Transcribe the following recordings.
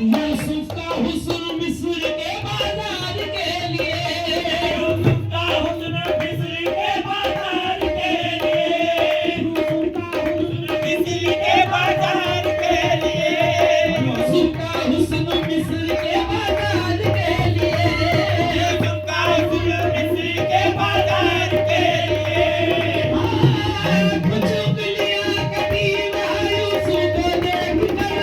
यूसुफ का हुस्न मिस्र के बाजार के लिए, यूसुफ का हुस्न मिस्र के बाजार के लिए, यूसुफ का हुस्न मिस्र के बाजार के लिए, यूसुफ का हुस्न मिस्र के बाजार के लिए, यूसुफ का हुस्न मिस्र के बाजार के लिए। कुछ उंगलियां कटी वहाँ यूसुफ को देखकर,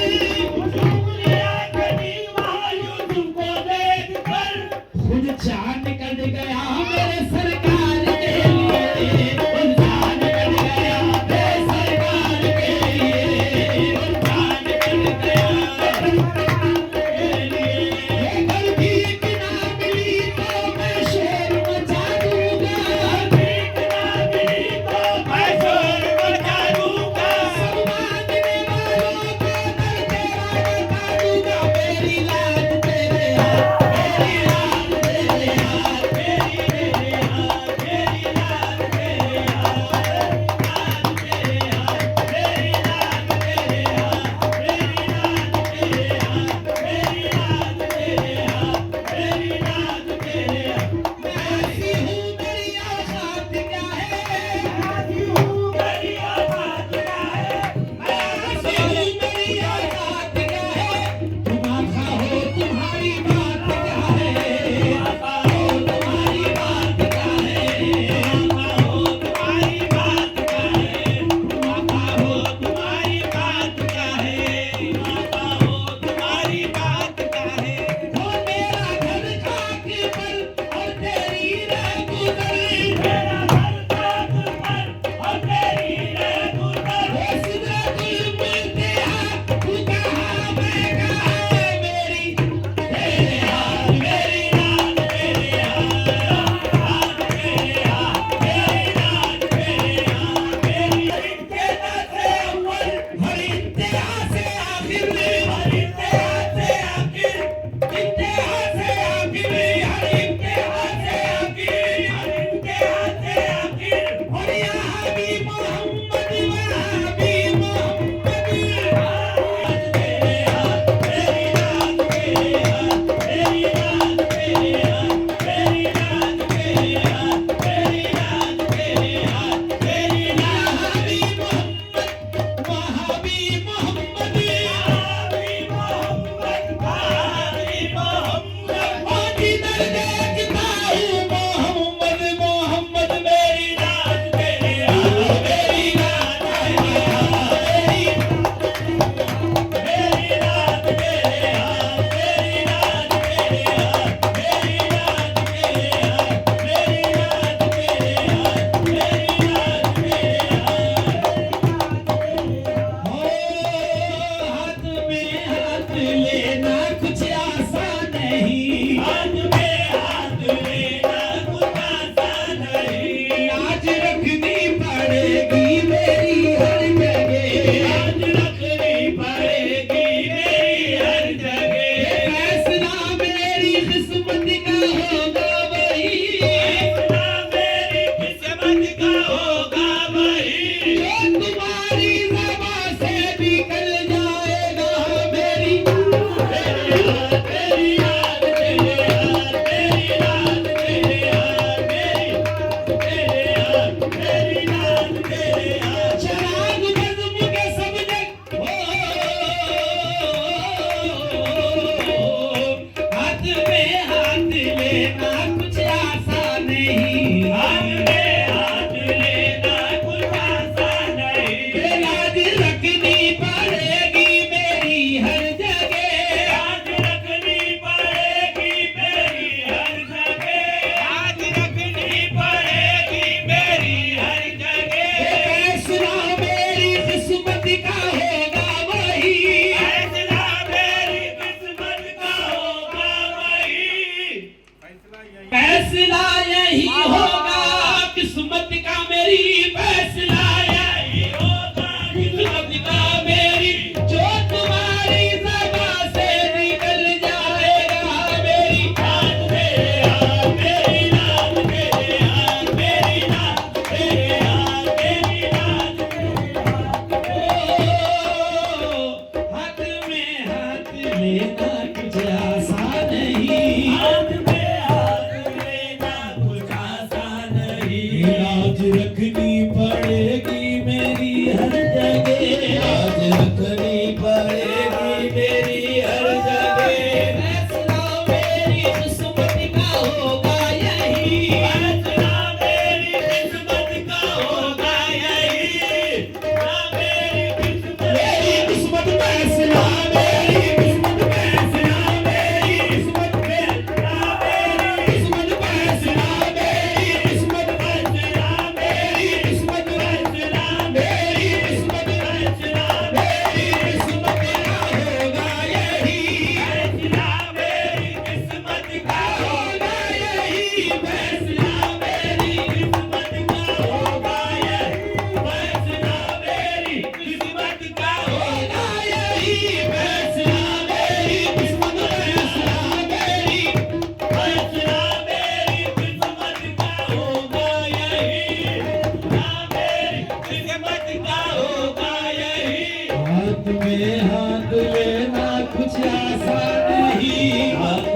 यूसुफ को देखकर खुद चांद कट गया मेरे सरकार के लिए, खुद चांद कट गया मेरे सरकार के लिए, खुद चांद कट गया मेरे सरकार के लिए। अगर भीख ना मिली तो मैं शोर मचा दूंगा, भीख ना मिली तो मैं शोर मचा दूंगा। सब मांगने वालों को मैं तेरा बता दूंगा, मेरी लाज तेरे हाथ, मेरी लाज तेरे हाथ, मेरी लाज तेरे हाथ, मेरी लाज तेरे हाथ, मेरी लाज तेरे हाथ, मेरी लाज तेरे हाथ, मेरी लाज तेरे हाथ, मेरी लाज तेरे हाथ। मैं ऐसी हूँ मेरी औकात क्या है, मैं ऐसी हूँ मेरी औकात क्या है, मैं ऐसी ऐसी हूँ मेरी औकात क्या है, तुम आका हो तुम्हारी बात क्या है, आका हो तुम्हारी बात क्या है, आका हो तुम्हारी बात क्या है, तुम आका हो तुम्हारी बात क्या है, आका हो तुम्हारी बात क्या है। हो मेरा घर खाक पर और तेरी रह गुजर, मेरा घर खाक पर और तेरी रह गुजर। वो सिदरतुल मुंतहा तू कहाँ मैं कहाँ, मेरी तेरे हाथ, मेरी लाज तेरे हाथ, हाथ मेरे हाथ, मेरी लाज मेरे हाथ, मेरी इंतहा से अव्वल, हर इंतहा से आखिर हर इंतहा से आखिर, इंतहा से आखिर हर इंतहा से आखिर, हर इंतहा से आखिर। और या हबीब मोहम्मद व हबीब मोहम्मद, हाथ तेरे हाथ, मेरी लाज तेरे हाथ, मेरी लाज तेरे हाथ, मेरी लाज तेरे हाथ, मेरी लाज तेरे हाथ, मेरी या लाज हबीब मोहम्मद व हबीब मोहम्मद, हाबी मोहम्मद, हाबी मोहम्मद। ओ जिधर देखता हूँ मोहम्मद मोहम्मद, मेरी लाज तेरे हाथ, मेरी लाज तेरे हाथ, मेरी लाज तेरे हाथ, मेरी लाज तेरे हाथ, मेरी लाज तेरे हाथ, मेरी लाज तेरे हाथ, मेरी लाज तेरे हाथ। हो हाथ में हाथ लेना कुछ आसान नहीं, हाथ में हाथ लेना कुछ आसान नहीं। लाज रखनी पड़ेगी मेरी हर जगह, लाज रखनी पड़ेगी मेरी हर जगह। फैसला मेरी किस्मत का होगा वही, फैसला मेरी किस्मत का होगा वही। जो तुम्हारी ज़बां से निकल जाएगा, मेरी तेरे हाथ, तेरी याद तेरे हाथ, मेरी लाज तेरे हाथ, तेरे हाथ, मेरी लाज तेरे हाथ। शराब बज़्म के सब जग हो, हाथ में हाथ लेना कुछ आसान नहीं, हाथ में हाथ लेना कुछ आसान नहीं। लाज रखनी पड़ेगी मेरी हर जगह, लाज रखनी पड़ेगी मेरी हर जगह। लाज रखनी पड़ेगी मेरी हर जगह। फैसला मेरी किस्मत का होगा वही, फैसला मेरी किस्मत का होगा वही। फैसला यही होगा किस्मत का मेरी, फैसला यही होगा किस्मत का मेरी, जो तुम्हारी ज़बां से निकल जाएगा, मेरी हाथ मेरे हाथ, मेरी लाज मेरे हाथ, मेरी लाज तेरे हाथ, मेरी लाज तेरे हाथ। हाथ में हाथ लेना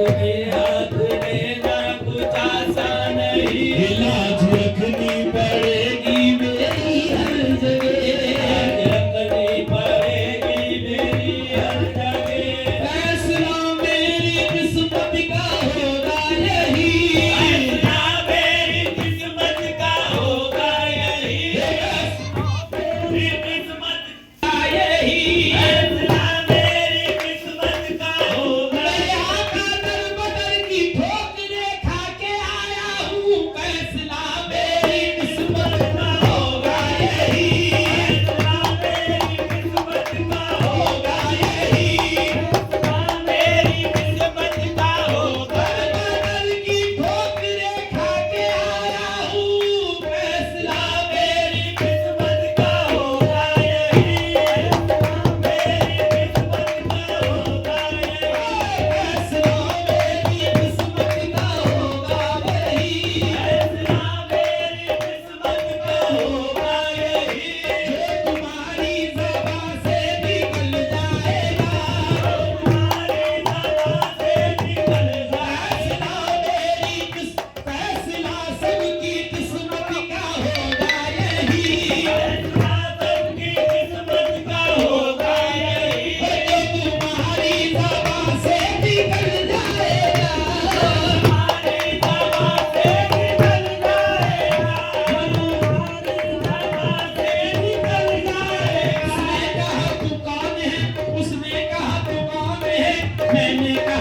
अपने हाथ में ना कुछ आसान नहीं, लाज रखनी पड़ेगी मेरी हर जगह, रखनी पड़ेगी मेरी हर जगह। फैसला मेरी किस्मत का होगा यही, फैसला मेरी किस्मत का होगा यही, मेरी किस्मत यही फैसला मेरी किस्मत का होगा। दरिया का दर बदर की ठोकरें खा के आया हूँ, फैसला मेरी किस्मत का होगा यही, फैसला मेरी किस्मत का होगा यही मेरी किस्मत का होगा। बदर की ठोकरें खा के आया हूँ, फैसला मेरी किस्मत का होगा यही, मेरी किस्मत का होगा यही, फैसला मेरी किस्मत का होगा यही, फैसला मेरी किस्मत का होगा यही। जो तुम्हारी ज़बां से निकल जाएगा, तुम्हारी ज़बां से निकल फैसला मेरी फैसला सबकी किस्मत का होगा यही, फैसला सबकी किस्मत का होगा यही। जो तुम्हारी ज़बां से निकल जाएगा, तुम्हारी ज़बां से निकल जाएगा, तुम्हारी ज़बां से निकल जाएगा। उसने कहा तू कौन है, उसने कहा तू कौन है, मैंने कहा